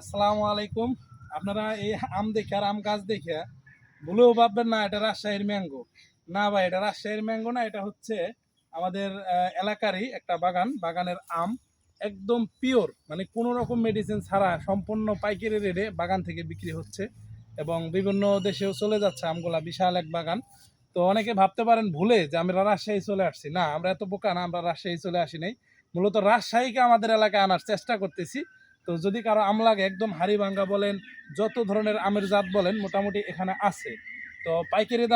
আসসালামু আলাইকুম। আপনারা এই আম দেখে আর আম গাছ দেখে ভুলেও ভাববেন না এটা রাজশাহীর ম্যাঙ্গো। না ভাই, এটা রাজশাহীর ম্যাঙ্গো না, এটা হচ্ছে আমাদের এলাকারই একটা বাগান। বাগানের আম একদম পিওর, মানে কোনো রকম মেডিসিন ছাড়া সম্পূর্ণ পাইকারি রেটে বাগান থেকে বিক্রি হচ্ছে এবং বিভিন্ন দেশেও চলে যাচ্ছে আমগুলা। বিশাল এক বাগান। তো অনেকে ভাবতে পারেন ভুলে যে আমরা রাজশাহী চলে আসছি। না, আমরা এত বোকা না, আমরা রাজশাহী চলে আসি নাই। মূলত রাজশাহীকে আমাদের এলাকায় আনার চেষ্টা করতেছি। তো যদি কারো আম লাগে, একদম হাড়ি ভাঙ্গা বলেন, যত ধরনের আমের জাত বলেন মোটামুটি এখানে আছে। তো পাইকারি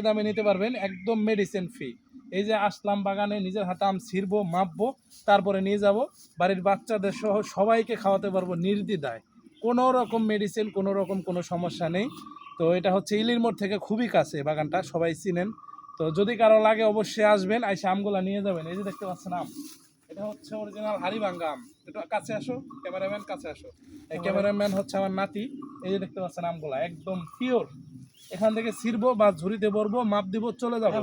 দামে নিতে পারবেন, একদম মেডিসিন ফ্রি। এই যে আসলাম বাগানে, নিজের হাতে আম ছিঁড়বো, মাপবো, তারপরে নিয়ে যাব বাড়ির বাচ্চাদের সহ সবাইকে খাওয়াতে পারবো নির্দ্বিধায়। কোনো রকম মেডিসিন, কোনো রকম কোনো সমস্যা নেই। তো এটা হচ্ছে ইলির মোড় থেকে খুবই কাছে, বাগানটা সবাই চিনেন। তো যদি কারো লাগে অবশ্যই আসবেন, আইসা আমগুলা নিয়ে যাবেন। এই যে দেখতে পাচ্ছেন আম, এটা হচ্ছে অরিজিনাল হাড়িভাঙ্গা আম। একটু কাছে আসো, ক্যামেরাম্যান কাছে আসো। এই ক্যামেরাম্যান হচ্ছে আমার নাতি। এই যে দেখতে পাচ্ছেন আমগুলা একদম পিওর। এখান থেকে ছিড়বো বা ঝুড়িতে ভরবো, মাপ দিব, চলে যাবো।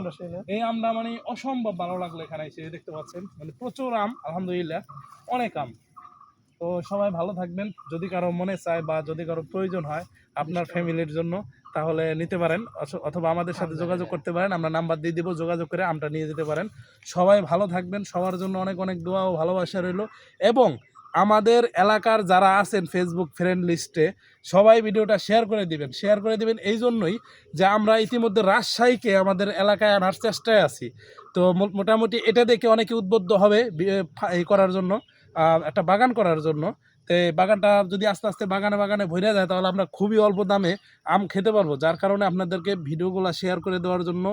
এই আমটা মানে অসম্ভব ভালো লাগলো এখানে এসে। দেখতে পাচ্ছেন মানে প্রচুর আম, আলহামদুলিল্লাহ, অনেক আম। তো সবাই ভালো থাকবেন। যদি কারো মনে চায় বা যদি কারো প্রয়োজন হয় আপনার ফ্যামিলির জন্য, তাহলে নিতে পারেন, অথবা আমাদের সাথে যোগাযোগ করতে পারেন। আমরা নাম্বার দিয়ে দিব, যোগাযোগ করে আমটা নিয়ে যেতে পারেন। সবাই ভালো থাকবেন, সবার জন্য অনেক অনেক দোয়া ও ভালোবাসা রইল। এবং আমাদের এলাকার যারা আছেন ফেসবুক ফ্রেন্ড লিস্টে, সবাই ভিডিওটা শেয়ার করে দিবেন এই জন্যই যে আমরা ইতিমধ্যে রাজশাহীকে আমাদের এলাকায় আনার চেষ্টায় আছি। তো মোটামুটি এটা দেখে অনেকে উদ্বুদ্ধ হবে এই করার জন্য, একটা বাগান করার জন্য। তো এই বাগানটা যদি আস্তে আস্তে বাগানে বাগানে ভরে যায়, তাহলে আমরা খুবই অল্প দামে আম খেতে পারবো। যার কারণে আপনাদেরকে ভিডিওগুলো শেয়ার করে দেওয়ার জন্য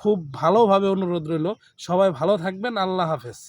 খুব ভালোভাবে অনুরোধ রইল। সবাই ভালো থাকবেন। আল্লাহ হাফেজ।